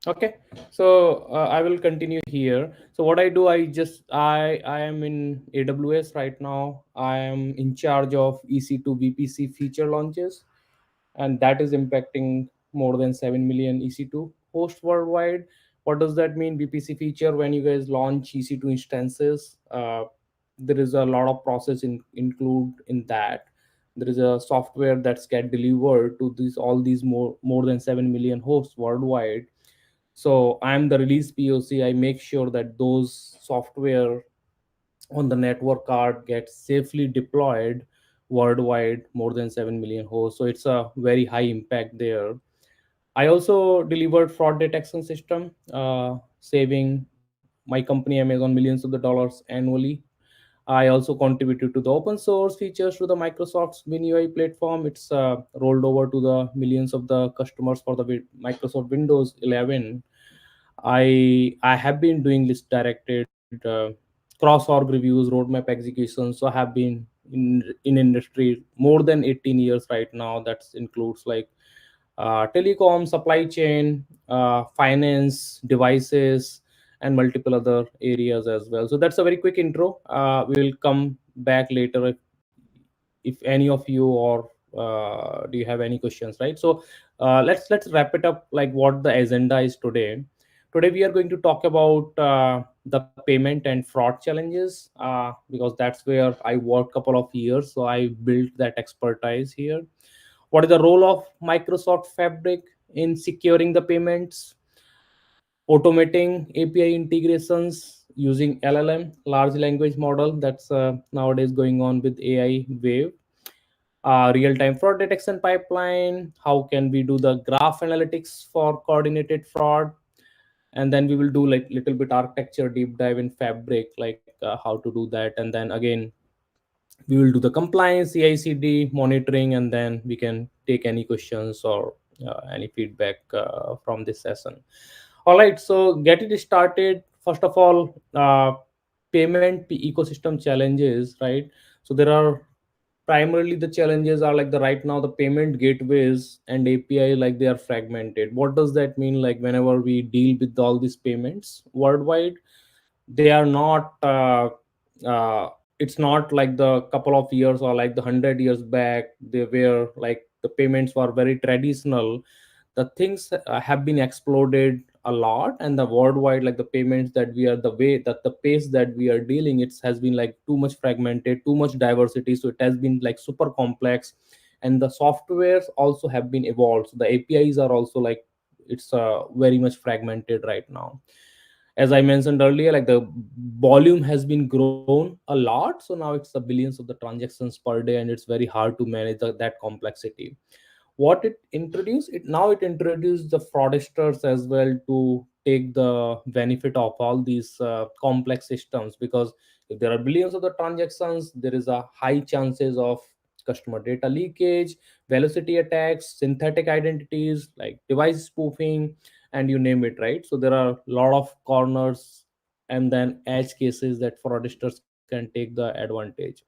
Okay, so I will continue here. So what I do, I am in AWS right now. I am in charge of EC2 VPC feature launches, and that is impacting more than 7 million EC2 hosts worldwide. What does that mean? VPC feature, when you guys launch EC2 instances, there is a lot of process include in that. There is a software that's get delivered to these all these more than 7 million hosts worldwide. So I'm the release POC. I make sure that those software on the network card gets safely deployed worldwide, more than 7 million hosts. So it's a very high impact there. I also delivered fraud detection system, saving my company Amazon millions of the dollars annually. I also contributed to the open source features to the Microsoft's WinUI platform. It's rolled over to the millions of the customers for the Microsoft Windows 11. I have been doing list directed cross org reviews, roadmap execution. So I have been in industry more than 18 years right now. That includes like telecom, supply chain, finance, devices, and multiple other areas as well. So that's a very quick intro. We will come back later if any of you or do you have any questions, right? So let's wrap it up like what the agenda is today. Today we are going to talk about the payment and fraud challenges, because that's where I worked couple of years, so I built that expertise here. What is the role of Microsoft Fabric in securing the payments, automating API integrations using LLM, large language model, that's nowadays going on with AI wave, real-time fraud detection pipeline, how can we do the graph analytics for coordinated fraud, and then we will do like little bit architecture deep dive in Fabric, like how to do that, and then again we will do the compliance CI/CD monitoring, and then we can take any questions or any feedback from this session. All right, so get it started. First of all, payment ecosystem challenges, right? So there are primarily the challenges are like the right now the payment gateways and API, like they are fragmented. What does that mean? Like whenever we deal with all these payments worldwide, they are not uh, it's not like the couple of years or like the 100 years back they were like the payments were very traditional. The things have been exploded a lot, and the worldwide like the payments that we are the way that the pace that we are dealing, it has been like too much fragmented, too much diversity, so it has been like super complex. And the softwares also have been evolved, so the APIs are also like it's very much fragmented right now. As I mentioned earlier, like the volume has been grown a lot, so now it's the billions of the transactions per day, and it's very hard to manage that complexity. What it introduced, it now it introduced the fraudsters as well to take the benefit of all these complex systems, because if there are billions of the transactions, there is a high chances of customer data leakage, velocity attacks, synthetic identities, like device spoofing, and you name it, right? So there are a lot of corners and then edge cases that fraudsters can take the advantage.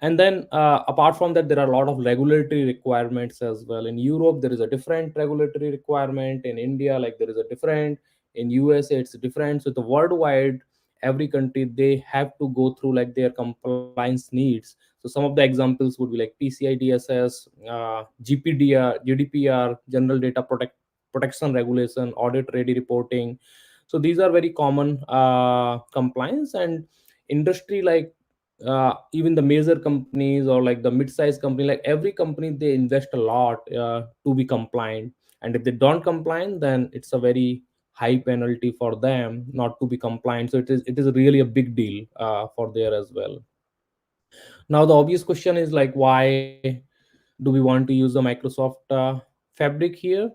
And then apart from that, there are a lot of regulatory requirements as well. In Europe there is a different regulatory requirement, in India like there is a different, in USA it's different. So the worldwide, every country they have to go through like their compliance needs. So some of the examples would be like PCI DSS, GDPR, general data protection regulation, audit ready reporting. So these are very common compliance. And industry like even the major companies or like the mid-sized company, like every company they invest a lot to be compliant. And if they don't compliant, then it's a very high penalty for them not to be compliant. So it is really a big deal for there as well. Now the obvious question is like, why do we want to use the Microsoft Fabric here?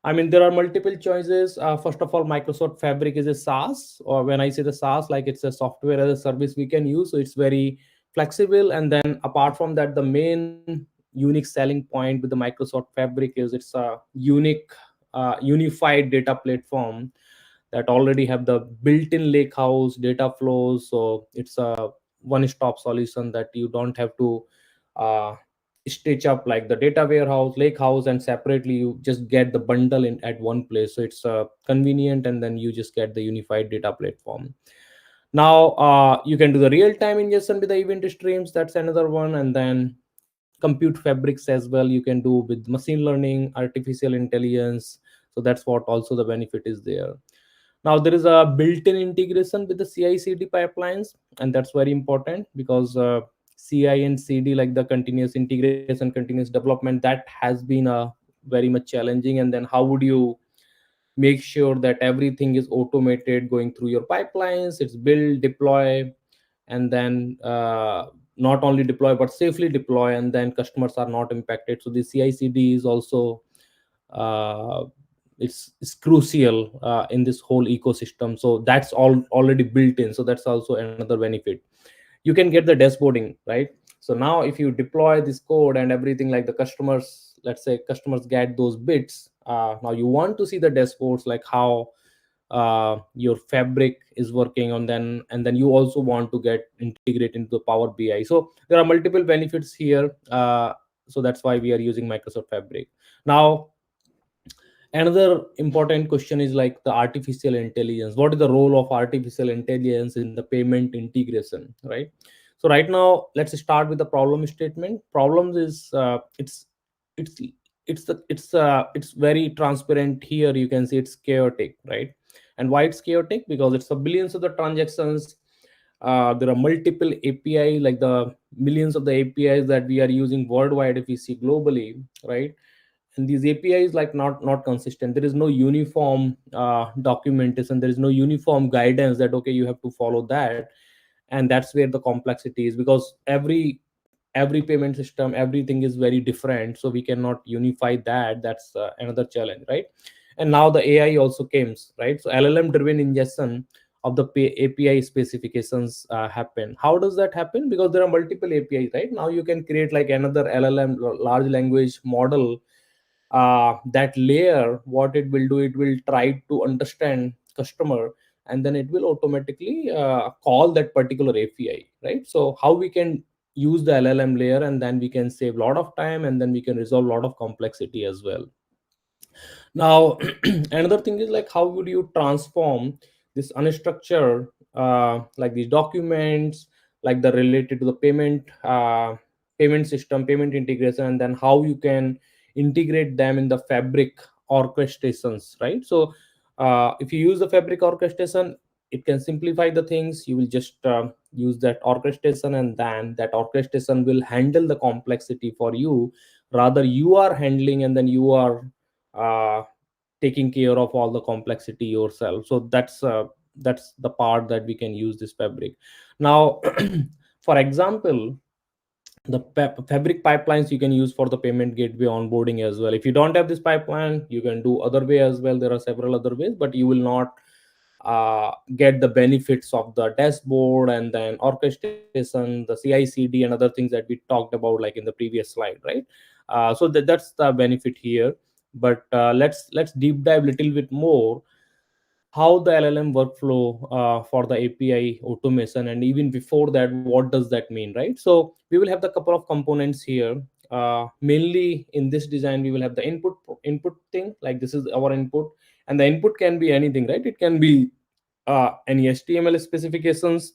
I mean, there are multiple choices. First of all, Microsoft Fabric is a SaaS, or when I say the SaaS, like it's a software as a service we can use. So it's very flexible. And then apart from that, the main unique selling point with the Microsoft Fabric is it's a unique, unified data platform that already have the built-in lake house data flows. So it's a one-stop solution that you don't have to uh, stitch up like the data warehouse, lake house, and separately you just get the bundle in at one place. So it's convenient, and then you just get the unified data platform. Now you can do the real time ingestion with the event streams, that's another one. And then compute fabrics as well you can do with machine learning, artificial intelligence. So that's what also the benefit is there. Now there is a built-in integration with the CI/CD pipelines, and that's very important because CI and CD, like the continuous integration, continuous development, that has been a very much challenging. And then how would you make sure that everything is automated going through your pipelines? It's build, deploy, and then not only deploy but safely deploy, and then customers are not impacted. So the CI/CD is also uh, it's crucial in this whole ecosystem. So that's all already built in, so that's also another benefit. You can get the dashboarding, right? So now if you deploy this code and everything, like the customers, let's say customers get those bits, now you want to see the dashboards, like how your fabric is working on, then and then you also want to get integrate into the Power BI. So there are multiple benefits here. So that's why we are using Microsoft Fabric. Now another important question is like the artificial intelligence. What is the role of artificial intelligence in the payment integration, right? So right now let's start with the problem statement. Problems is it's it's very transparent here. You can see it's chaotic, right? And why it's chaotic? Because it's a billions of the transactions. There are multiple API, like the millions of the APIs that we are using worldwide if we see globally, right? And these APIs like not consistent. There is no uniform documentation. There is no uniform guidance that okay, you have to follow that. And that's where the complexity is, because every payment system, everything is very different, so we cannot unify that. That's another challenge, right? And now the AI also comes, right? So LLM driven ingestion of the API specifications happen. How does that happen? Because there are multiple APIs, right? Now you can create like another LLM, large language model. That layer, what it will do, it will try to understand customer, and then it will automatically call that particular API, right? So how we can use the LLM layer, and then we can save a lot of time, and then we can resolve a lot of complexity as well. Now another thing is like how would you transform this unstructured like these documents, like the related to the payment system, payment integration, and then how you can integrate them in the fabric orchestrations, right? So if you use the fabric orchestration, it can simplify the things. You will just use that orchestration, and then that orchestration will handle the complexity for you, rather you are handling, and then you are uh, taking care of all the complexity yourself. So that's the part that we can use this fabric. Now for example, the fabric pipelines you can use for the payment gateway onboarding as well. If you don't have this pipeline, you can do other way as well. There are several other ways, but you will not get the benefits of the dashboard and then orchestration, the CI/CD, and other things that we talked about like in the previous slide, right? So that's the benefit here. But let's deep dive a little bit more how the LLM workflow for the API automation, and even before that, what does that mean, right? So we will have the couple of components here. Mainly in this design, we will have the input thing, like this is our input, and the input can be anything, right? It can be any HTML specifications.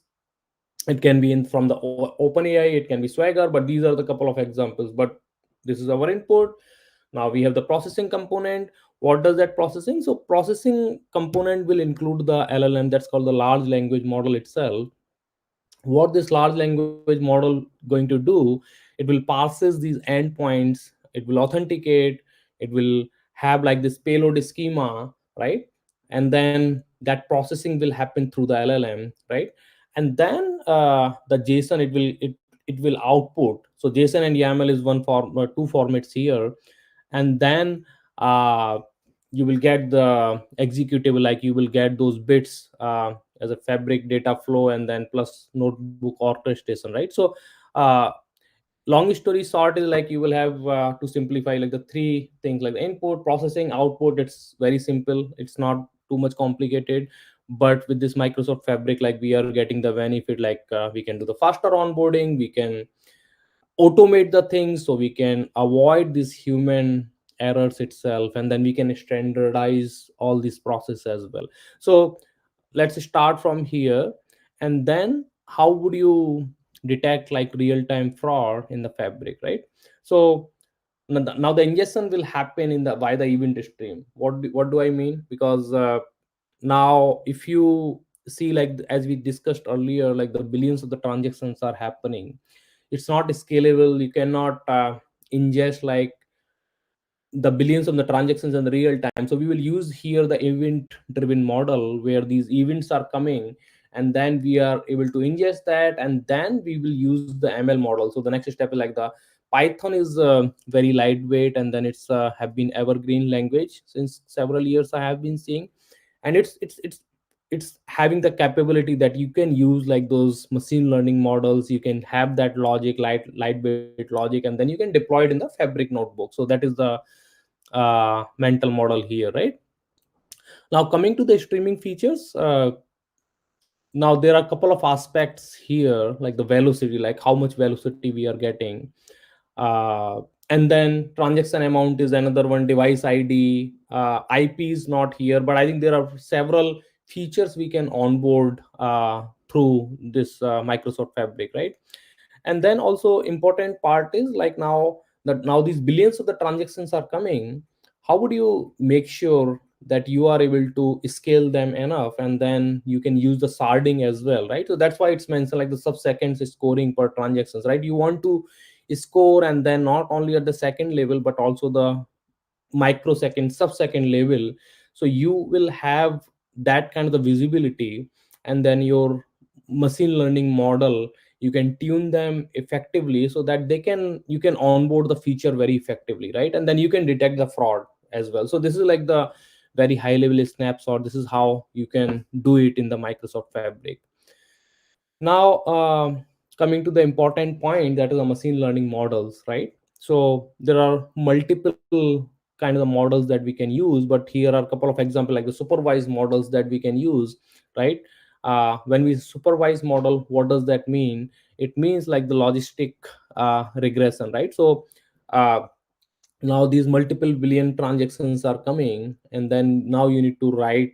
It can be in from the OpenAI. It can be Swagger, but these are the couple of examples. But this is our input. Now we have the processing component. What does that processing? So processing component will include the LLM, that's called the large language model itself. What this large language model going to do, it will parses these endpoints, it will authenticate, it will have like this payload schema, right? And then that processing will happen through the LLM, right? And then the JSON, it will output. So JSON and YAML is one form, two formats here. And then uh, you will get the executable, like you will get those bits as a fabric data flow, and then plus notebook orchestration, right? So uh, long story short is like you will have to simplify like the three things, like the input, processing, output. It's very simple, it's not too much complicated. But with this Microsoft Fabric, like we are getting the benefit, like we can do the faster onboarding, we can automate the things so we can avoid these human errors itself, and then we can standardize all this process as well. So let's start from here. And then how would you detect like real time fraud in the fabric, right? So now the ingestion will happen in the by the event stream. What do I mean? Because now if you see, like as we discussed earlier, like the billions of the transactions are happening, it's not scalable. You cannot ingest like the billions of the transactions in the real time. So we will use here the event driven model where these events are coming, and then we are able to ingest that, and then we will use the ML model. So the next step is like the Python is very lightweight, and then it's have been evergreen language since several years I have been seeing. And it's having the capability that you can use like those machine learning models. You can have that logic, lightweight logic, and then you can deploy it in the fabric notebook. So that is the mental model here, right? Now coming to the streaming features, now there are a couple of aspects here, like the velocity, like how much velocity we are getting, uh, and then transaction amount is another one, device ID, IP is not here, but I think there are several features we can onboard through this Microsoft Fabric, right? And then also important part is like now that now these billions of the transactions are coming, how would you make sure that you are able to scale them enough, and then you can use the sharding as well, right? So that's why it's mentioned like the sub-seconds scoring per transactions, right? You want to score, and then not only at the second level but also the microsecond, sub-second level. So you will have that kind of the visibility, and then your machine learning model, you can tune them effectively so that they can you can onboard the feature very effectively, right? And then you can detect the fraud as well. So this is like the very high level snapshot. This is how you can do it in the Microsoft Fabric. Now coming to the important point, that is the machine learning models, right? So there are multiple kind of the models that we can use, but here are a couple of examples like the supervised models that we can use, right? When we supervise model, what does that mean? It means like the logistic regression, right? So uh, now these multiple billion transactions are coming, and then now you need to write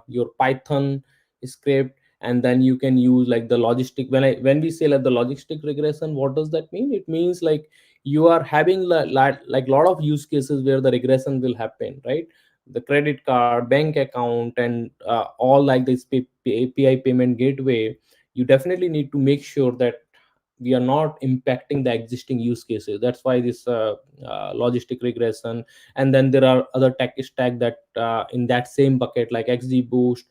your Python script, and then you can use like the logistic. When we say like the logistic regression, what does that mean? It means like you are having like lot of use cases where the regression will happen, right? The credit card, bank account, and all like this API payment gateway. You definitely need to make sure that we are not impacting the existing use cases. That's why this logistic regression. And then there are other tech stack that in that same bucket like XGBoost,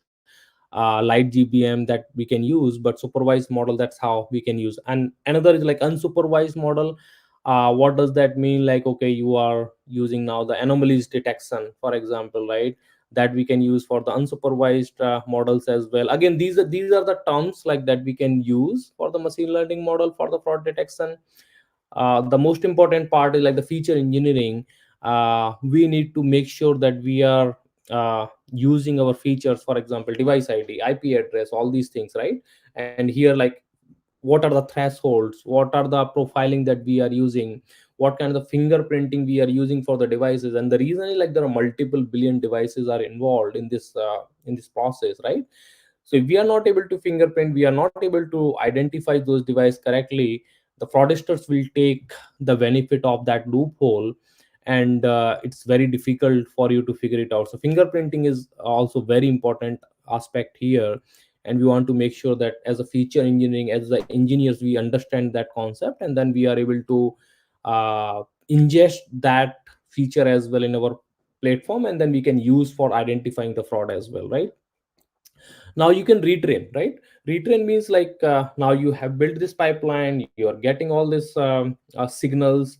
light GBM that we can use. But supervised model, that's how we can use. And another is like unsupervised model. What does that mean? Like, okay, you are using now the anomalies detection, for example, right? That we can use for the unsupervised models as well. Again, these are the terms like that we can use for the machine learning model for the fraud detection. The most important part is like the feature engineering. We need to make sure that we are using our features, for example, device ID, IP address, all these things, right? And here like what are the thresholds, what are the profiling that we are using, what kind of the fingerprinting we are using for the devices. And the reason is like there are multiple billion devices are involved in this process, right? So if we are not able to fingerprint, we are not able to identify those devices correctly, the fraudsters will take the benefit of that loophole, and it's very difficult for you to figure it out. So fingerprinting is also very important aspect here, and we want to make sure that as a feature engineering, as the engineers, we understand that concept, and then we are able to ingest that feature as well in our platform, and then we can use for identifying the fraud as well, right? Now you can retrain, right? Retrain means like now you have built this pipeline, you are getting all these signals.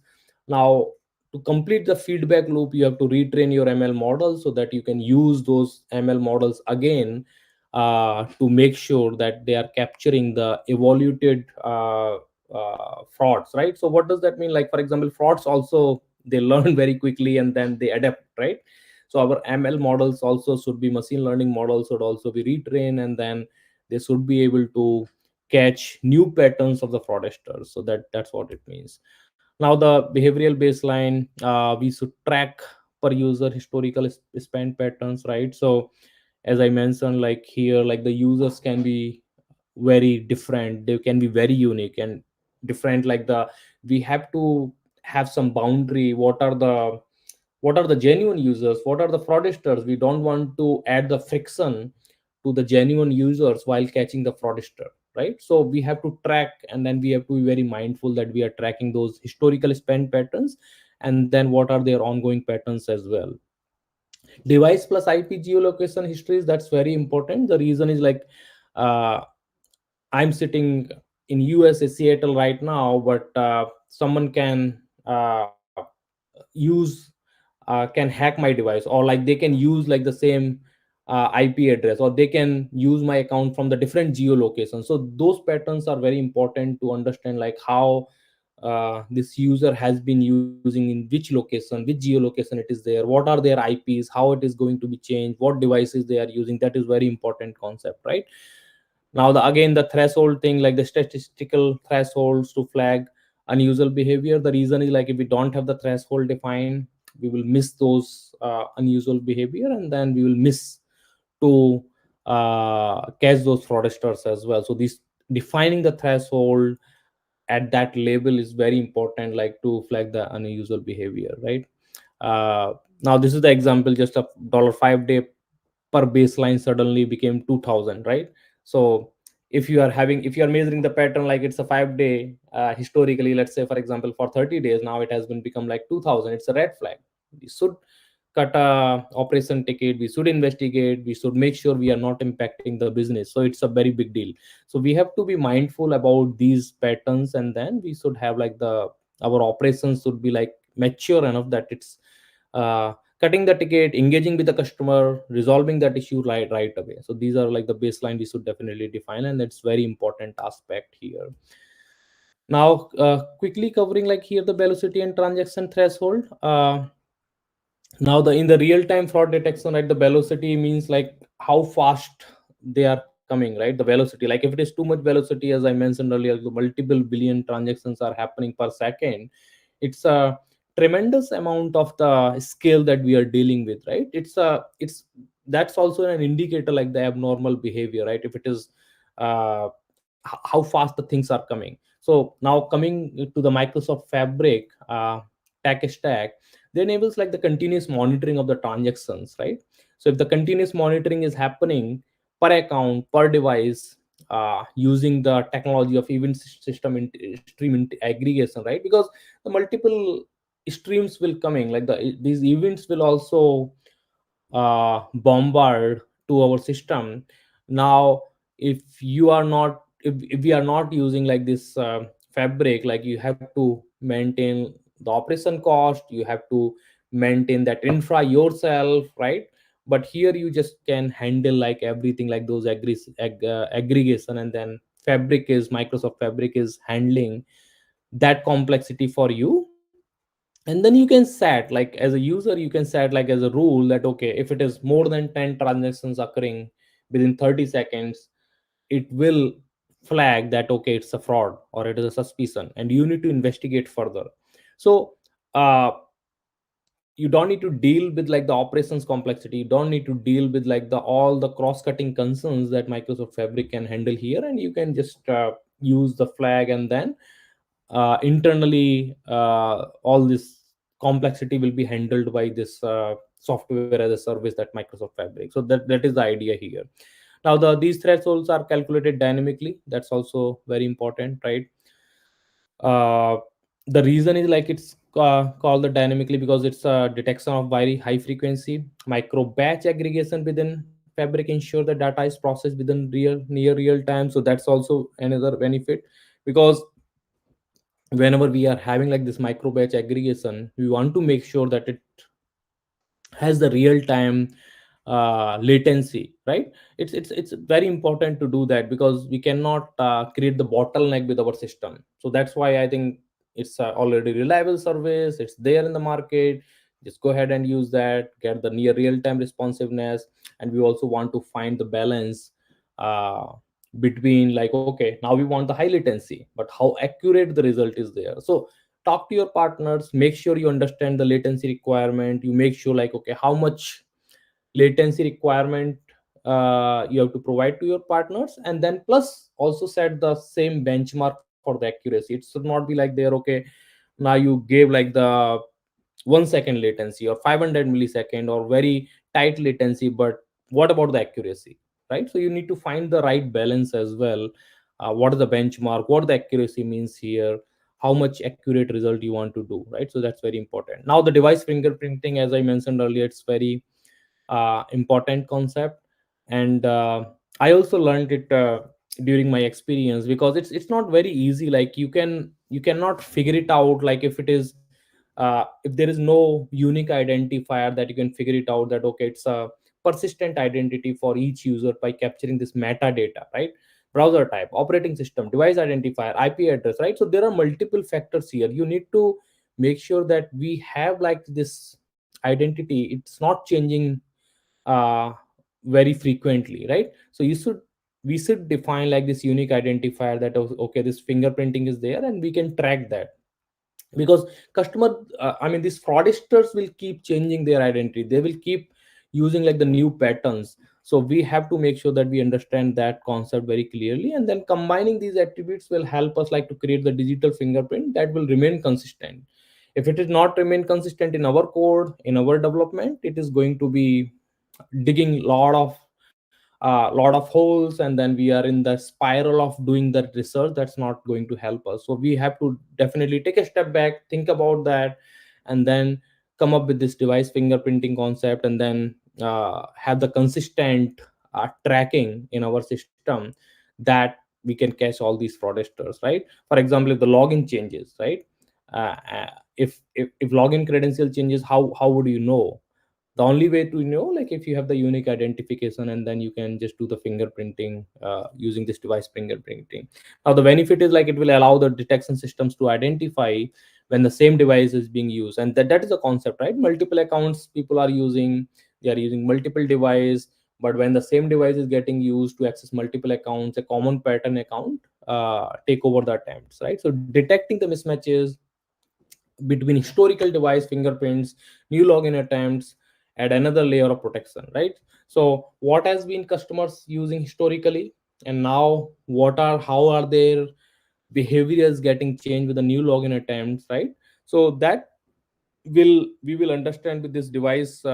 Now to complete the feedback loop, you have to retrain your ML models so that you can use those ML models again to make sure that they are capturing the evaluated frauds, right? So what does that mean? Like for example, frauds also, they learn very quickly and then they adapt, right? So our ML models also should be, machine learning models should also be retrained, and then they should be able to catch new patterns of the fraudsters. So that's what it means. Now the behavioral baseline, we should track per user historical spend patterns, right? So as I mentioned, like here, like the users can be very different, they can be very unique and different. Like the we have to have some boundary. What are the genuine users, what are the fraudsters? We don't want to add the friction to the genuine users while catching the fraudster, right? So we have to track, and then we have to be very mindful that we are tracking those historical spend patterns, and then what are their ongoing patterns as well. Device plus IP geolocation histories, that's very important. The reason is like, uh, I'm sitting in USA Seattle right now, but someone can use can hack my device, or like they can use like the same IP address, or they can use my account from the different geolocation. So those patterns are very important to understand, like how this user has been using in which location, which geolocation it is there, what are their IPs, how it is going to be changed, what devices they are using. That is very important concept, right? Now the again the threshold thing, like the statistical thresholds to flag unusual behavior. The reason is like if we don't have the threshold defined, we will miss those unusual behavior, and then we will miss to catch those fraudsters as well. So this defining the threshold at that level is very important, like to flag the unusual behavior, right? Now this is the example, just a $5 day per baseline suddenly became 2000, right? So if you are measuring the pattern like it's a 5 day, historically, let's say for example for 30 days, now it has been become like 2000, it's a red flag. We should cut a operation ticket, we should investigate, we should make sure we are not impacting the business. So it's a very big deal. So we have to be mindful about these patterns, and then we should have like the our operations should be like mature enough that it's cutting the ticket, engaging with the customer, resolving that issue right away. So these are like the baseline we should definitely define, and that's very important aspect here. Now quickly covering like here the velocity and transaction threshold. Now the in the real time fraud detection, right, the velocity means like how fast they are coming, right? The velocity, like if it is too much velocity, as I mentioned earlier, the multiple billion transactions are happening per second, it's a tremendous amount of the scale that we are dealing with, right? It's that's also an indicator like the abnormal behavior, right? If it is how fast the things are coming. So now coming to the Microsoft Fabric tech stack, they enables like the continuous monitoring of the transactions, right? So if the continuous monitoring is happening per account, per device, using the technology of event system aggregation, right? Because the multiple streams will coming, like these events will also bombard to our system. Now if you are not if we are not using like this Fabric, like you have to maintain the operation cost, you have to maintain that infra yourself, right? But here you just can handle like everything, like those aggregation, and then Microsoft Fabric is handling that complexity for you. And then you can set, like as a user you can set like as a rule that okay, if it is more than 10 transactions occurring within 30 seconds, it will flag that okay, it's a fraud or it is a suspicion, and you need to investigate further. So uh, you don't need to deal with like the operations complexity, you don't need to deal with like the all the cross cutting concerns that Microsoft Fabric can handle here, and you can just use the flag, and then internally all this complexity will be handled by this software as a service, that Microsoft Fabric. So that is the idea here. Now these thresholds are calculated dynamically, that's also very important, right? uh, the reason is like it's called the dynamically because it's a detection of very high frequency micro batch aggregation within Fabric, ensure the data is processed within near real time. So that's also another benefit, because whenever we are having like this micro batch aggregation, we want to make sure that it has the real time latency, right? It's very important to do that, because we cannot create the bottleneck with our system. So that's why I think it's already reliable service, it's there in the market. Just go ahead and use that, get the near real time responsiveness. And we also want to find the balance uh, between, like, okay, now we want the high latency, but how accurate the result is there. So talk to your partners, make sure you understand the latency requirement. You make sure, like, okay, how much latency requirement you have to provide to your partners, and then plus also set the same benchmark for the accuracy. It should not be like there, okay, now you gave like the 1 second latency or 500 millisecond or very tight latency, but what about the accuracy, right? So you need to find the right balance as well. What is the benchmark, what the accuracy means here, how much accurate result you want to do, right? So that's very important. Now the device fingerprinting, as I mentioned earlier, it's very important concept. And I also learned it during my experience, because it's not very easy. Like you cannot figure it out, like if it is if there is no unique identifier that you can figure it out, that okay, it's a persistent identity for each user by capturing this metadata, right? Browser type, operating system, device identifier, IP address, right? So there are multiple factors here. You need to make sure that we have like this identity, it's not changing uh, very frequently, right? So we should define like this unique identifier, that okay, this fingerprinting is there and we can track that. Because customer I mean, these fraudsters will keep changing their identity, they will keep using like the new patterns. So we have to make sure that we understand that concept very clearly, and then combining these attributes will help us like to create the digital fingerprint that will remain consistent. If it is not remain consistent in our code, in our development, it is going to be digging lot of holes, and then we are in the spiral of doing that research. That's not going to help us. So we have to definitely take a step back, think about that, and then come up with this device fingerprinting concept, and then have the consistent tracking in our system, that we can catch all these fraudsters, right? For example, if the login changes, right? If login credential changes, how would you know? The only way to know, like if you have the unique identification, and then you can just do the fingerprinting using this device fingerprinting. Now the benefit is like it will allow the detection systems to identify when the same device is being used, and that is a concept, right? Multiple accounts people are using, they are using multiple device, but when the same device is getting used to access multiple accounts, a common pattern account take over the attempts, right? So detecting the mismatches between historical device fingerprints, new login attempts, add another layer of protection, right? So what has been customers using historically, and now what are how are their behaviors getting changed with the new login attempts, right? So that will we will understand with this device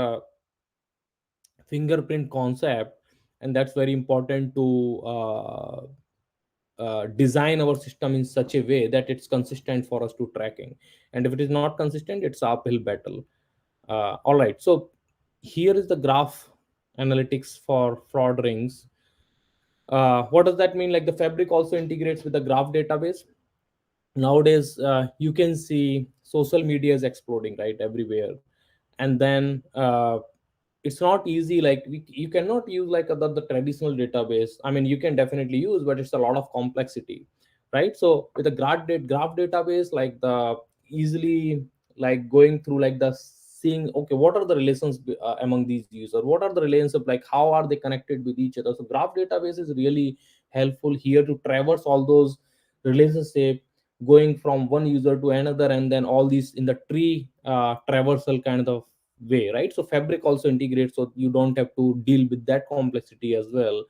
fingerprint concept. And that's very important to design our system in such a way that it's consistent for us to tracking. And if it is not consistent, it's uphill battle. All right, so here is the graph analytics for fraud rings. What does that mean? Like the fabric also integrates with the graph database. Nowadays you can see social media is exploding, right, everywhere. And then it's not easy, like you cannot use like the traditional database. I mean, you can definitely use, but it's a lot of complexity, right? So with the graph database, like the easily, like going through like the seeing, okay, what are the relations among these users, what are the relations, like how are they connected with each other. So graph database is really helpful here to traverse all those relationships, going from one user to another, and then all these in the tree traversal kind of way, right? So fabric also integrates, so you don't have to deal with that complexity as well.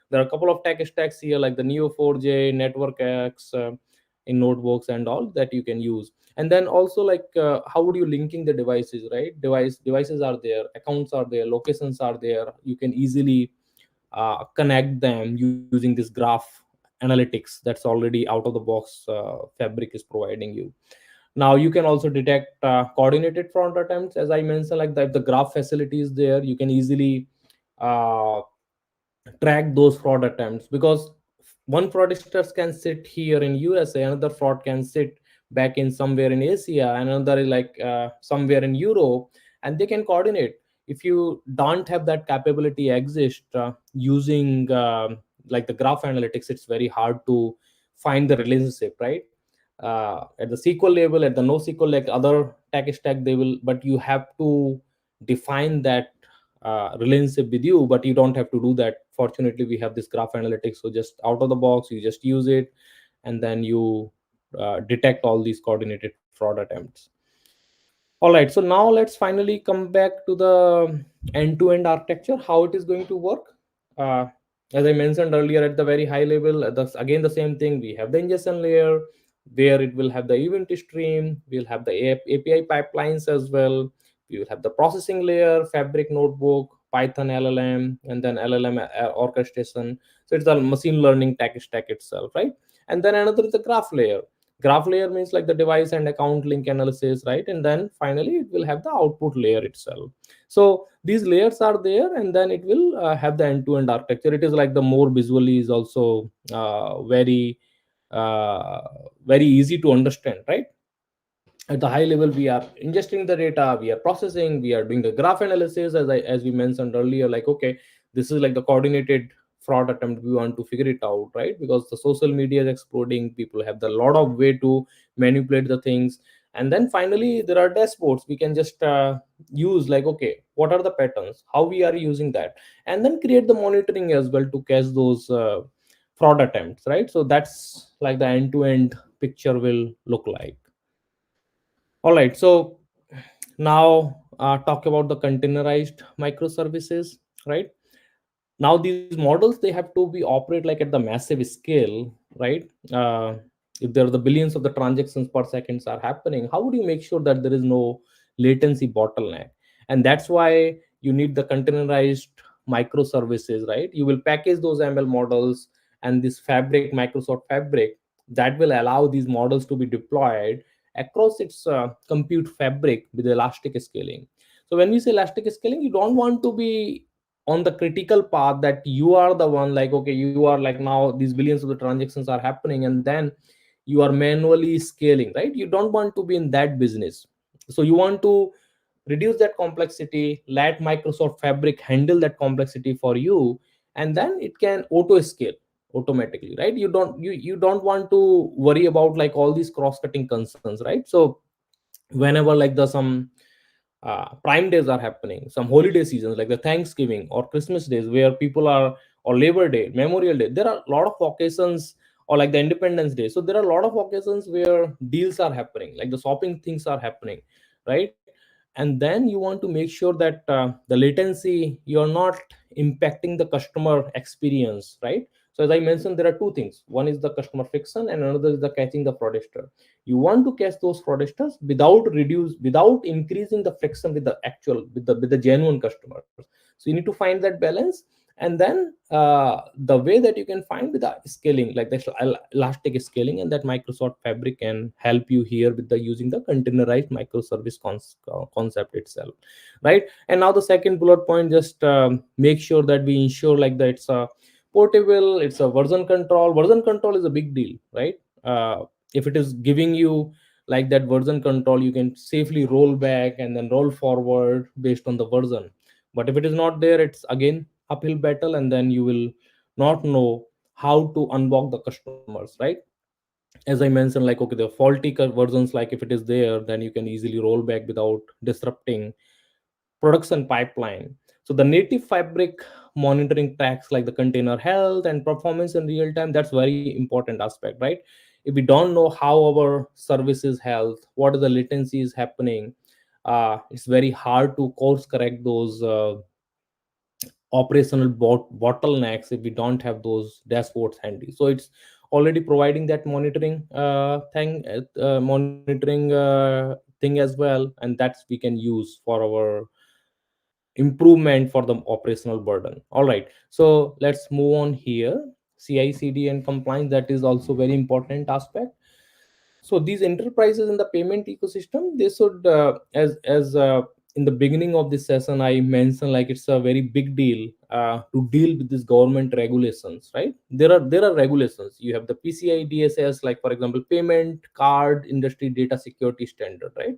There are a couple of tech stacks here, like the neo4j network x in notebooks and all that you can use. And then also like how would you linking the devices, right? Devices are there, accounts are there, locations are there, you can easily connect them using this graph analytics that's already out of the box fabric is providing you. Now you can also detect coordinated fraud attempts, as I mentioned, like if the graph facility is there, you can easily uh, track those fraud attempts, because one fraudster can sit here in USA, another fraud can sit back in somewhere in Asia, and another is like somewhere in Europe, and they can coordinate. If you don't have that capability exist using like the graph analytics, it's very hard to find the relationship, right? At the SQL level, at the NoSQL, like other tech stack, they will, but you have to define that relationship with you, but you don't have to do that. Fortunately, we have this graph analytics, so just out of the box you just use it, and then you detect all these coordinated fraud attempts. All right, so now let's finally come back to the end-to-end architecture, how it is going to work. Uh, as I mentioned earlier, at the very high level, again the same thing. We have the ingestion layer where it will have the event stream. We'll have the API pipelines as well. We will have the processing layer, Fabric notebook, Python LLM, and then LLM orchestration. So it's the machine learning tech stack itself, right? And then another is the graph layer. Graph layer means like the device and account link analysis, right? And then finally it will have the output layer itself. So these layers are there, and then it will have the end-to-end architecture. It is like the more visually is also uh, very easy to understand, right? At the high level, we are ingesting the data, we are processing, we are doing the graph analysis, as we mentioned earlier. Like, okay, this is like the coordinated fraud attempt, we want to figure it out, right? Because the social media is exploding, people have the lot of way to manipulate the things. And then finally there are dashboards we can just use, like, okay, what are the patterns, how we are using that, and then create the monitoring as well to catch those fraud attempts, right? So that's like the end to end picture will look like. All right, so now talk about the containerized microservices, right? Now these models, they have to be operate like at the massive scale, right? If there are the billions of the transactions per seconds are happening, how would you make sure that there is no latency bottleneck? And that's why you need the containerized microservices, right? You will package those ML models and this fabric, Microsoft Fabric, that will allow these models to be deployed across its compute fabric with elastic scaling. So when we say elastic scaling, you don't want to be on the critical path that you are the one, like, okay, you are like, now these billions of the transactions are happening, and then you are manually scaling, right? You don't want to be in that business. So you want to reduce that complexity, let Microsoft Fabric handle that complexity for you, and then it can auto scale automatically, right? You don't want to worry about like all these cross cutting concerns, right? So whenever like the some prime days are happening, some holiday seasons like the Thanksgiving or Christmas days where people are, or Labor Day, Memorial Day, there are a lot of occasions, or like the Independence Day. So there are a lot of occasions where deals are happening, like the shopping things are happening, right? And then you want to make sure that the latency, you're not impacting the customer experience, right? So as I mentioned, there are two things. One is the customer friction, and another is the catching the fraudster. You want to catch those fraudsters without increasing the friction with the actual, with the genuine customers. So you need to find that balance. And then the way that you can find with the scaling, like the elastic scaling, and that Microsoft Fabric can help you here with the using the containerized microservice concept itself, right? And now the second bullet point, just make sure that we ensure like that it's a portable, it's a version control. Version control is a big deal, right? If it is giving you like that version control, you can safely roll back and then roll forward based on the version. But if it is not there, it's again uphill battle, and then you will not know how to unblock the customers, right? As I mentioned, like, okay, the faulty versions, like if it is there, then you can easily roll back without disrupting production pipeline. So the native Fabric monitoring tracks like the container health and performance in real time. That's very important aspect, right? If we don't know how our services health, what is the latency is happening, it's very hard to course correct those operational bottlenecks if we don't have those dashboards handy. So it's already providing that monitoring monitoring thing as well, and that's we can use for our improvement for the operational burden. All right, so let's move on here. CI/CD and compliance, that is also very important aspect. So these enterprises in the payment ecosystem, they should as in the beginning of this session I mentioned, like it's a very big deal to deal with these government regulations, right? There are regulations. You have the PCI DSS, like for example payment card industry data security standard, right?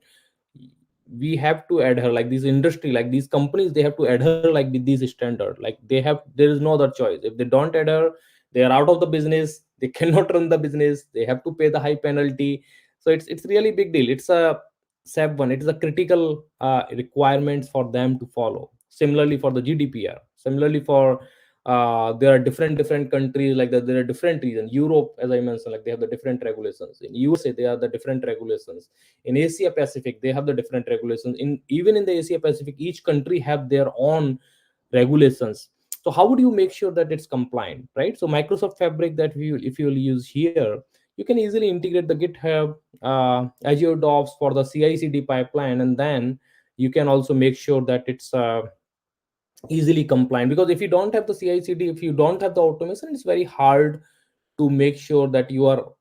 We have to adhere, like this industry, like these companies, they have to adhere like with these standard. Like there is no other choice. If they don't adhere, they are out of the business. They cannot run the business. They have to pay the high penalty. So it's really big deal. It's a SAP one. It is a critical requirements for them to follow. Similarly for the GDPR, similarly for there are different countries, like that there are different regions. Europe, as I mentioned, like they have the different regulations. In USA they are the different regulations. In Asia Pacific they have the different regulations. In even in the Asia Pacific, each country have their own regulations. So how would you make sure that it's compliant, right? So Microsoft Fabric, that we if you will use here, you can easily integrate the GitHub, Azure DevOps for the CI/CD pipeline, and then you can also make sure that it's easily compliant. Because if you don't have the CI/CD, if you don't have the automation, it's very hard to make sure that you are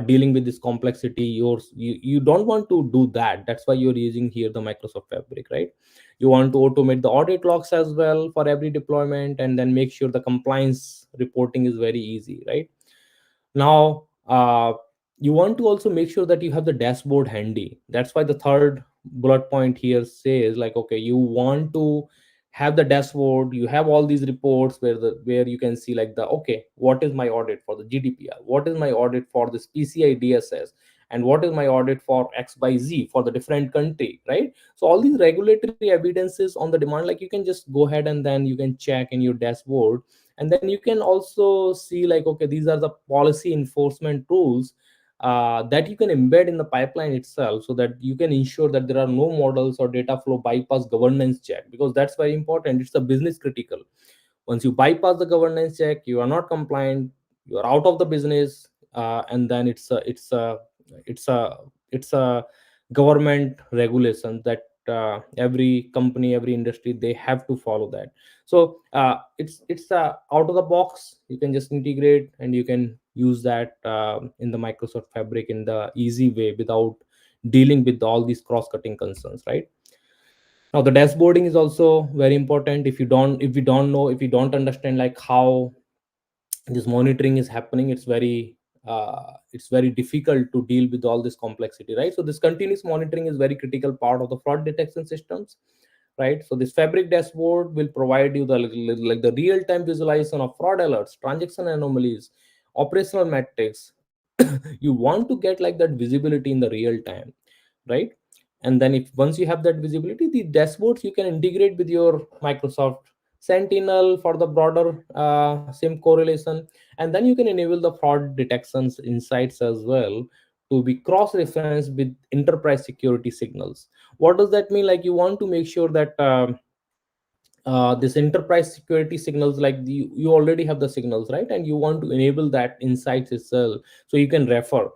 dealing with this complexity. You don't want to do that. That's why you're using here the Microsoft Fabric, right? You want to automate the audit logs as well for every deployment, and then make sure the compliance reporting is very easy, right? Now you want to also make sure that you have the dashboard handy. That's why the third bullet point here says, like, okay, you want to have the dashboard. You have all these reports where you can see, like, the okay, what is my audit for the GDPR, what is my audit for this PCI DSS, and what is my audit for XYZ for the different country, right? So all these regulatory evidences on the demand, like, you can just go ahead and then you can check in your dashboard. And then you can also see, like, okay, these are the policy enforcement rules that you can embed in the pipeline itself, so that you can ensure that there are no models or data flow bypass governance check, because that's very important. It's a business critical. Once you bypass the governance check, you are not compliant, you are out of the business. And then it's a it's a government regulation that every company, every industry, they have to follow that. So it's out of the box. You can just integrate and you can use that in the Microsoft Fabric in the easy way, without dealing with all these cross cutting concerns, right? Now the dashboarding is also very important. If you don't know, if you don't understand, like, how this monitoring is happening, it's very difficult to deal with all this complexity, right? So this continuous monitoring is very critical part of the fraud detection systems, right? So this Fabric dashboard will provide you the, like, the real time visualization of fraud alerts, transaction anomalies, operational metrics. You want to get, like, that visibility in the real time, right? And then if once you have that visibility, the dashboards you can integrate with your Microsoft Sentinel for the broader SIM correlation. And then you can enable the fraud detections insights as well, to be cross referenced with enterprise security signals. What does that mean? Like, you want to make sure that this enterprise security signals, like, you already have the signals, right? And you want to enable that insights itself, so you can refer,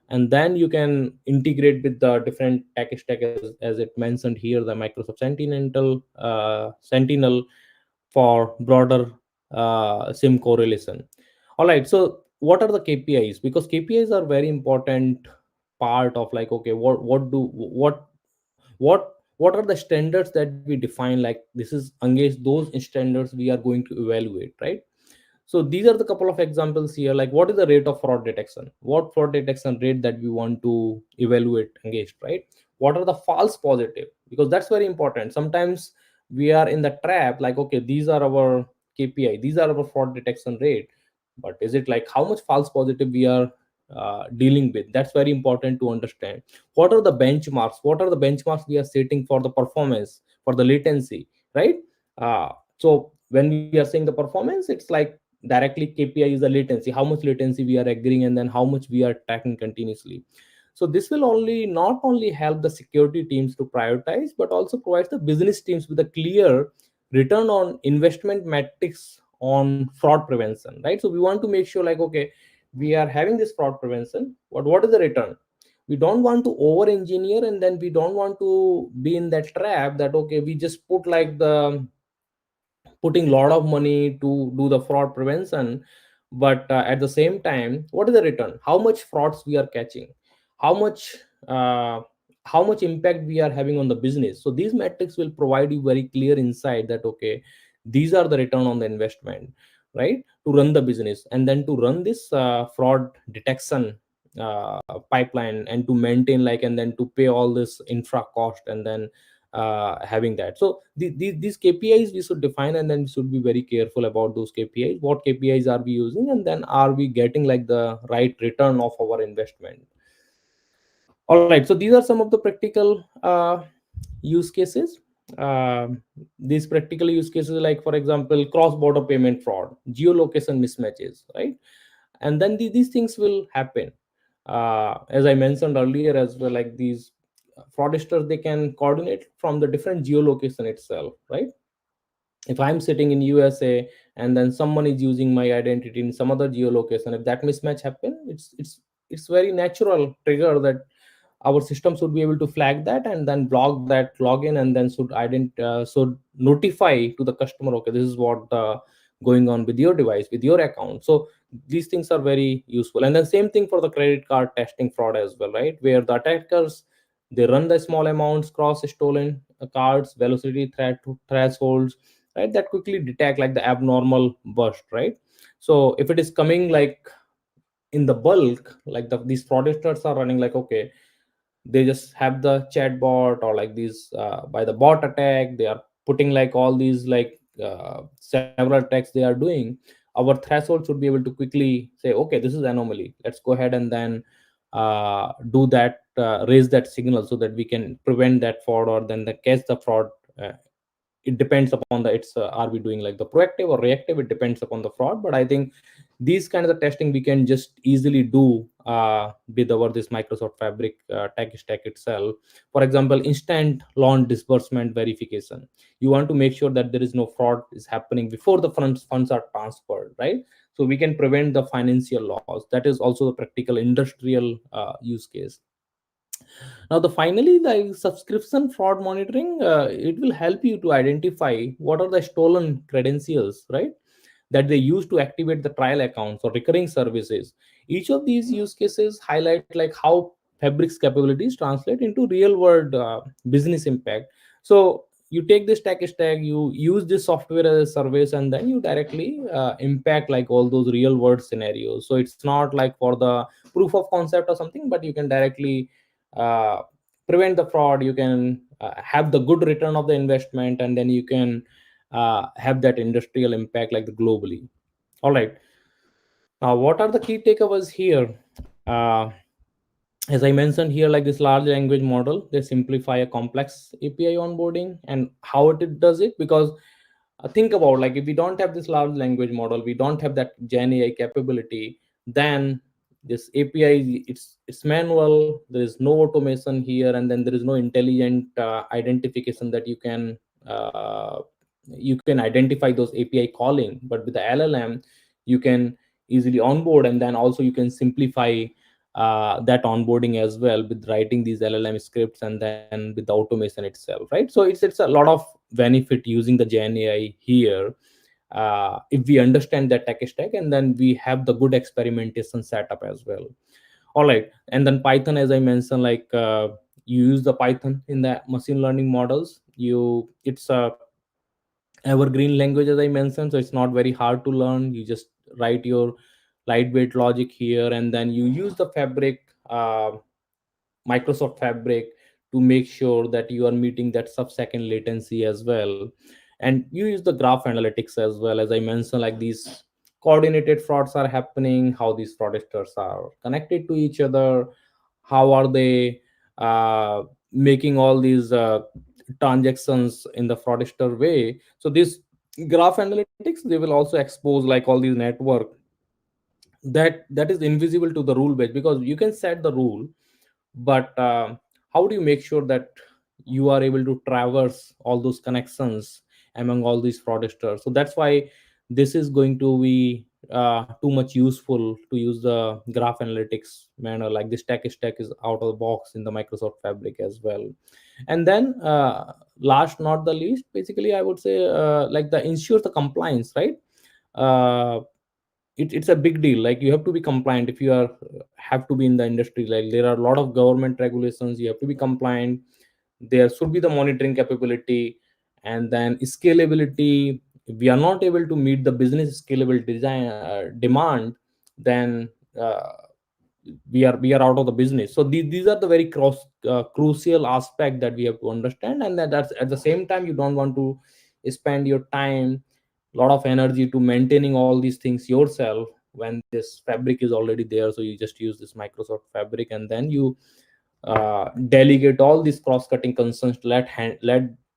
and then you can integrate with the different tech stack, as it mentioned here, the Microsoft Sentinel for broader SIM correlation. All right, so what are the KPIs? Because KPIs are very important part of, like, okay, what are the standards that we define, like, this is against those standards we are going to evaluate, right? So these are the couple of examples here, like, what is the rate of fraud detection, what fraud detection rate that we want to evaluate against, right? What are the false positive? Because that's very important. Sometimes we are in the trap, like, okay, these are our KPI, these are our fraud detection rate, but is it, like, how much false positive we are dealing with? That's very important to understand. What are the benchmarks? What are the benchmarks we are setting for the performance, for the latency, right? So when we are saying the performance, it's like directly KPI is the latency, how much latency we are agreeing, and then how much we are tracking continuously. So this will only not only help the security teams to prioritize, but also provides the business teams with a clear return on investment metrics on fraud prevention, right? So we want to make sure, like, okay, we are having this fraud prevention, but what is the return? We don't want to over engineer, and then we don't want to be in that trap that, okay, we just put, like, the putting a lot of money to do the fraud prevention, but at the same time, what is the return? How much frauds we are catching? How much uh, how much impact we are having on the business? So these metrics will provide you very clear insight that, okay, these are the return on the investment, right, to run the business, and then to run this fraud detection pipeline, and to maintain, like, and then to pay all this infra cost, and then having that. So these KPIs we should define, and then we should be very careful about those KPIs. What KPIs are we using, and then are we getting, like, the right return of our investment? All right, so these are some of the practical use cases. these practical use cases, like for example cross border payment fraud, geolocation mismatches, right? And then these things will happen. As I mentioned earlier as well, like these fraudsters, they can coordinate from the different geolocation itself, right? If I'm sitting in USA and then someone is using my identity in some other geolocation, if that mismatch happen, it's very natural trigger that our system should be able to flag that and then block that login, and then should notify to the customer, okay, this is what going on with your device, with your account. So these things are very useful. And then same thing for the credit card testing fraud as well, right? Where the attackers, they run the small amounts cross stolen cards, velocity thresholds, right? That quickly detect like the abnormal burst, right? So if it is coming like in the bulk, like these fraudsters are running like, okay, they just have the chat bot, or like these by the bot attack, they are putting like all these like several attacks they are doing. Our threshold should be able to quickly say, okay, this is anomaly, let's go ahead and then do that, raise that signal so that we can prevent that fraud, or then the catch the fraud. It depends upon the, it's are we doing like the proactive or reactive, it depends upon the fraud. But I think these kinds of testing we can just easily do with our this Microsoft Fabric tech stack itself. For example, instant loan disbursement verification, you want to make sure that there is no fraud is happening before the funds are transferred, right? So we can prevent the financial loss. That is also the practical industrial use case. Now, the finally, the subscription fraud monitoring, it will help you to identify what are the stolen credentials, right? That they use to activate the trial accounts or recurring services. Each of these use cases highlight like how Fabric's capabilities translate into real world business impact. So you take this tech stack, you use this software as a service, and then you directly impact like all those real world scenarios. So it's not like for the proof of concept or something, but you can directly uh, prevent the fraud. You can have the good return of the investment, and then you can have that industrial impact like the globally. All right, now what are the key takeaways here? As I mentioned here, like this large language model, they simplify a complex API onboarding. And how it does it, because think about, like, if we don't have this large language model, we don't have that gen AI capability, then this API, it's manual, there is no automation here, and then there is no intelligent identification that uh, you can identify those API calling. But with the LLM, you can easily onboard, and then also you can simplify that onboarding as well with writing these LLM scripts, and then with the automation itself, right? So it's a lot of benefit using the Gen AI here, if we understand that tech stack, and then we have the good experimentation setup as well. All right, and then Python, as I mentioned, like you use the Python in the machine learning models. It's a evergreen language, as I mentioned, so it's not very hard to learn. You just write your lightweight logic here, and then you use the Fabric, Microsoft Fabric, to make sure that you are meeting that sub-second latency as well. And you use the graph analytics as well, as I mentioned, like these coordinated frauds are happening, how these fraudsters are connected to each other, how are they making all these transactions in the fraudster way. So this graph analytics, they will also expose like all these network that is invisible to the rule base, because you can set the rule, but how do you make sure that you are able to traverse all those connections among all these fraudsters? So that's why this is going to be too much useful to use the graph analytics manner. Like this tech stack is out of the box in the Microsoft Fabric as well. And then last not the least, basically I would say like the ensures the compliance, right? uh, it's a big deal. Like you have to be compliant if you are have to be in the industry. Like there are a lot of government regulations, you have to be compliant. There should be the monitoring capability, and then scalability. If we are not able to meet the business scalable design demand, then we are out of the business. So these are the very crucial aspect that we have to understand. And that's at the same time, you don't want to spend your time, lot of energy to maintaining all these things yourself when this Fabric is already there. So you just use this Microsoft Fabric, and then you delegate all these cross-cutting concerns, let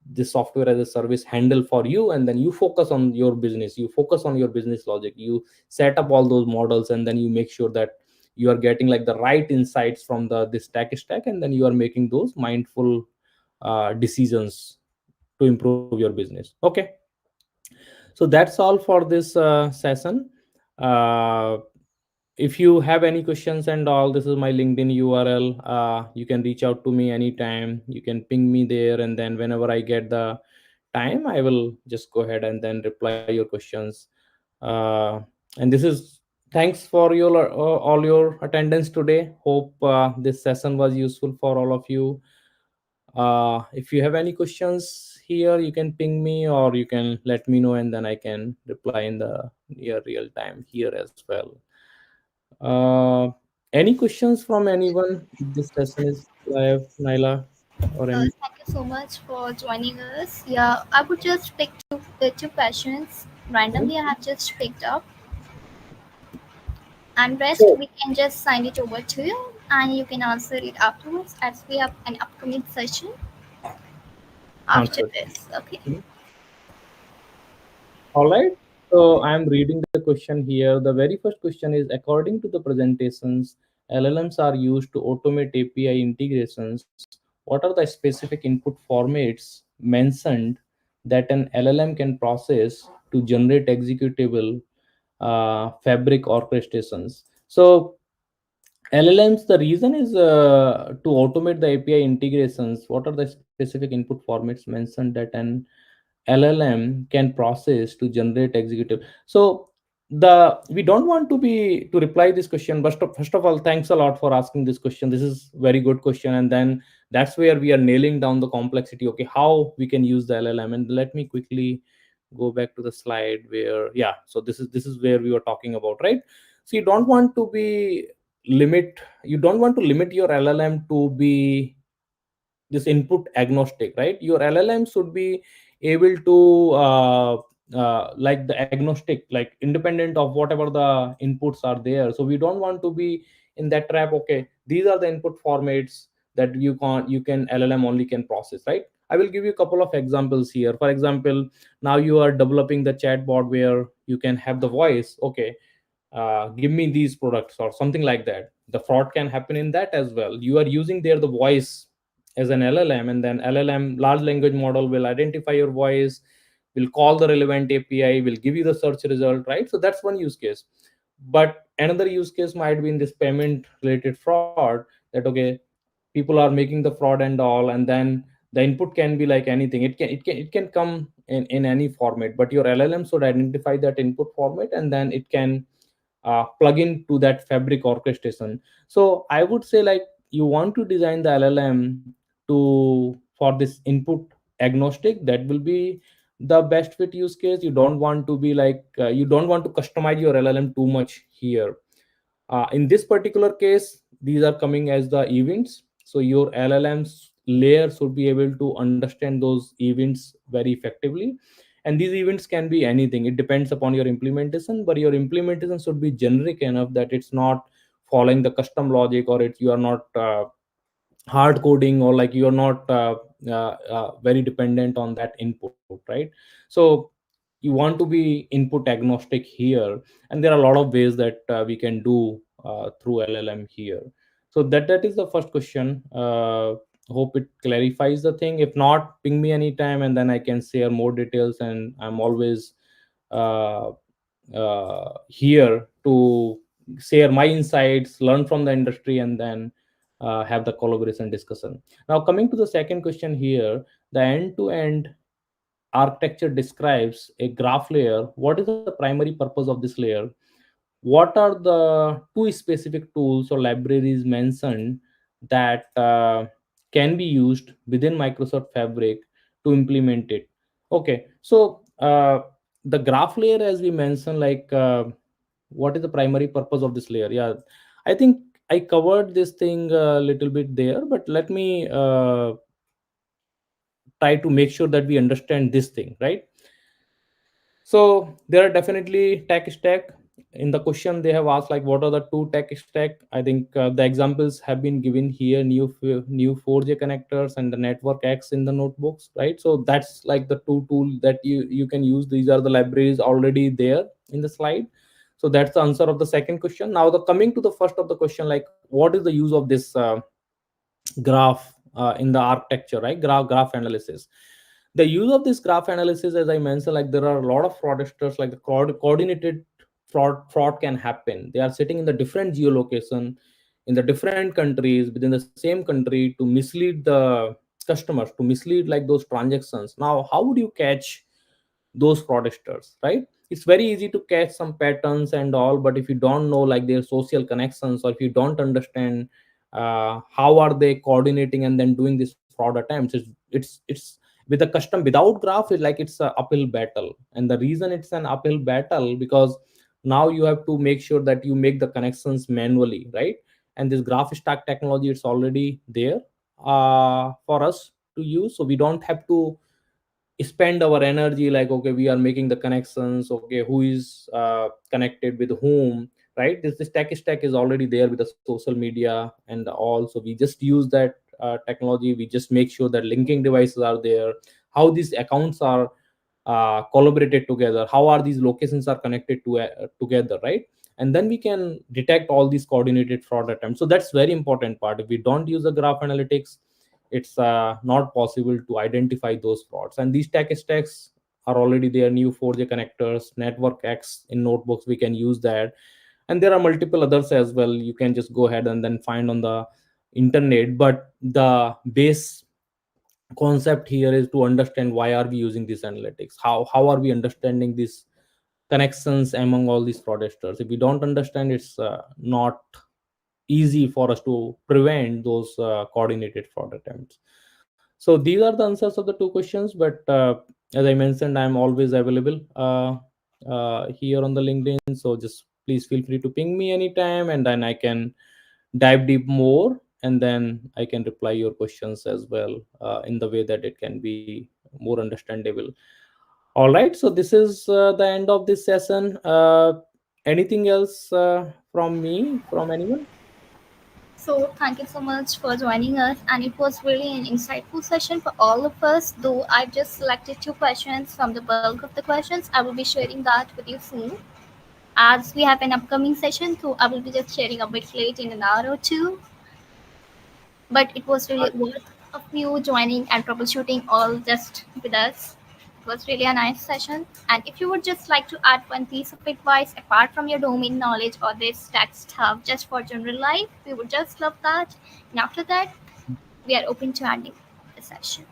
this software as a service handle for you, and then you focus on your business, you focus on your business logic, you set up all those models, and then you make sure that you are getting like the right insights from the this tech stack, and then you are making those mindful decisions to improve your business. Okay, so that's all for this session. uh, if you have any questions and all, this is my LinkedIn URL. You can reach out to me anytime, you can ping me there, and then whenever I get the time, I will just go ahead and then reply your questions. uh, and this is, thanks for your all your attendance today. Hope this session was useful for all of you. If you have any questions here, you can ping me or you can let me know, and then I can reply in the near real time here as well. uh, any questions from anyone? This session is live, Naila, or any? Thank you so much for joining us. Yeah, I would just pick two questions randomly. I have just picked up, and rest Sure. we can just sign it over to you, and you can answer it afterwards as we have an upcoming session Sounds after good. this. Okay. Mhm. All right. So I'm reading the question here. The very first question is, according to the presentations, LLMs are used to automate API integrations. What are the specific input formats mentioned that an LLM can process to generate executable fabric orchestrations? So LLMs, the reason is to automate the API integrations. What are the specific input formats mentioned that an LLM can process to generate executive? So the we don't want to be to reply this question, but first of all, thanks a lot for asking this question. This is very good question, and then that's where we are nailing down the complexity. Okay, how we can use the LLM, and let me quickly go back to the slide where, yeah. So this is where we were talking about, right? So you don't want to be limit you don't want to limit your LLM to be this input agnostic, right? Your LLM should be able to like the agnostic, like independent of whatever the inputs are there. So we don't want to be in that trap. Okay, these are the input formats that you can LLM only can process, right? I will give you a couple of examples here. For example, now you are developing the chatbot where you can have the voice. Okay, give me these products or something like that. The fraud can happen in that as well. You are using there the voice as an LLM, and then LLM, large language model, will identify your voice, will call the relevant API, will give you the search result, right? So that's one use case. But another use case might be in this payment related fraud, that okay, people are making the fraud and all, and then the input can be like anything. It can come in any format, but your LLM should identify that input format, and then it can plug into that fabric orchestration. So I would say, like, you want to design the LLM to for this input agnostic. That will be the best fit use case. You don't want to be like you don't want to customize your LLM too much here. In this particular case, these are coming as the events. So your LLM's layer should be able to understand those events very effectively. And these events can be anything. It depends upon your implementation, but your implementation should be generic enough that it's not following the custom logic, or you are not hard coding, or like you're not very dependent on that input, right? So you want to be input agnostic here, and there are a lot of ways that we can do through LLM here. So that is the first question. Hope it clarifies the thing. If not, ping me anytime, and then I can share more details, and I'm always uh, here to share my insights, learn from the industry, and then have the collaboration discussion. Now, coming to the second question here, the end-to-end architecture describes a graph layer. What is the primary purpose of this layer? What are the two specific tools or libraries mentioned that can be used within Microsoft Fabric to implement it? Okay, so the graph layer, as we mentioned, like what is the primary purpose of this layer? Yeah, I think I covered this thing a little bit there, but let me try to make sure that we understand this thing, right? So there are definitely tech stack. in the question they have asked like what are the two tech stack. I think the examples have been given here: new 4J connectors and the network X in the notebooks, right? So that's like the two tool that you can use. These are the libraries already there in the slide. So that's the answer of the second question. Now the coming to the first of the question, like what is the use of this graph in the architecture, right? Graph analysis. The use of this graph analysis, as I mentioned, like there are a lot of fraudsters, like the coordinated fraud can happen. They are sitting in the different geolocation in the different countries within the same country to mislead the customers, to mislead like those transactions. Now how would you catch those fraudsters, right? It's very easy to catch some patterns and all, but if you don't know like their social connections, or if you don't understand how are they coordinating and then doing this fraud attempts, it's with a custom without graph, it's like it's a uphill battle. And the reason it's an uphill battle because now you have to make sure that you make the connections manually, right? And this graph stack technology, it's already there for us to use, so we don't have to spend our energy like okay we are making the connections, okay who is connected with whom, right? This tech stack is already there with the social media and all, so we just use that technology. We just make sure that linking devices are there, how these accounts are collaborated together, how are these locations are connected to together, right? And then we can detect all these coordinated fraud attempts. So that's very important part. If we don't use the graph analytics, it's not possible to identify those frauds. And these tech stacks are already there: new 4J connectors, network X in notebooks, we can use that. And there are multiple others as well, you can just go ahead and then find on the internet. But the base concept here is to understand why are we using these analytics, how are we understanding these connections among all these fraudsters. If we don't understand, it's not easy for us to prevent those coordinated fraud attempts. So these are the answers of the two questions. But as I mentioned, I'm always available here on the LinkedIn. So just please feel free to ping me anytime, and then I can dive deep more, and then I can reply your questions as well in the way that it can be more understandable. All right. So this is the end of this session. Anything else from me, from anyone? So thank you so much for joining us, and it was really an insightful session for all of us. Though I've just selected two questions from the bulk of the questions, I will be sharing that with you soon. As we have an upcoming session, so I will be just sharing a bit late in an hour or two. But it was really worth of you joining and troubleshooting all just with us. It was really a nice session. And if you would just like to add one piece of advice apart from your domain knowledge or this tech stuff just for general life, we would just love that. And after that, we are open to ending the session.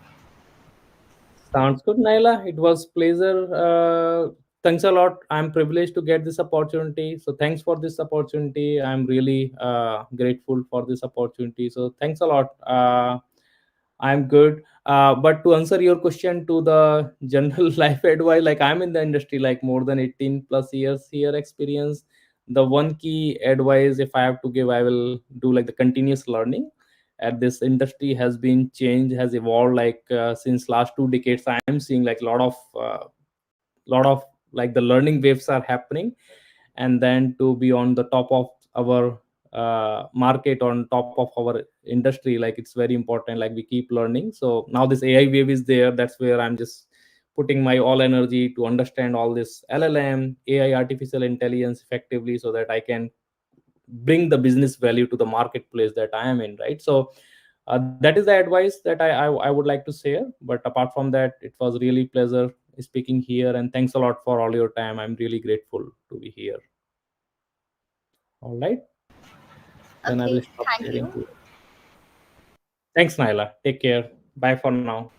Sounds good, Naila. It was pleasure. Thanks a lot. I'm privileged to get this opportunity. So thanks for this opportunity. I'm really grateful for this opportunity. So thanks a lot. I'm good. But to answer your question to the general life advice, like I'm in the industry like more than 18 plus years here experience. The one key advice if I have to give, I will do like the continuous learning. At this industry has been changed, has evolved like since last 2 decades. I am seeing like lot of like the learning waves are happening. And then to be on the top of our market, on top of our industry, like it's very important, like we keep learning. So now this AI wave is there, that's where I'm just putting my all energy to understand all this LLM AI, artificial intelligence effectively, so that I can bring the business value to the marketplace that I am in, right? So that is the advice that I would like to share. But apart from that, it was really pleasure speaking here, and thanks a lot for all your time. I'm really grateful to be here. All right, then I Okay, will stop thank sharing you. here. Thanks, Naila. Take care. Bye for now.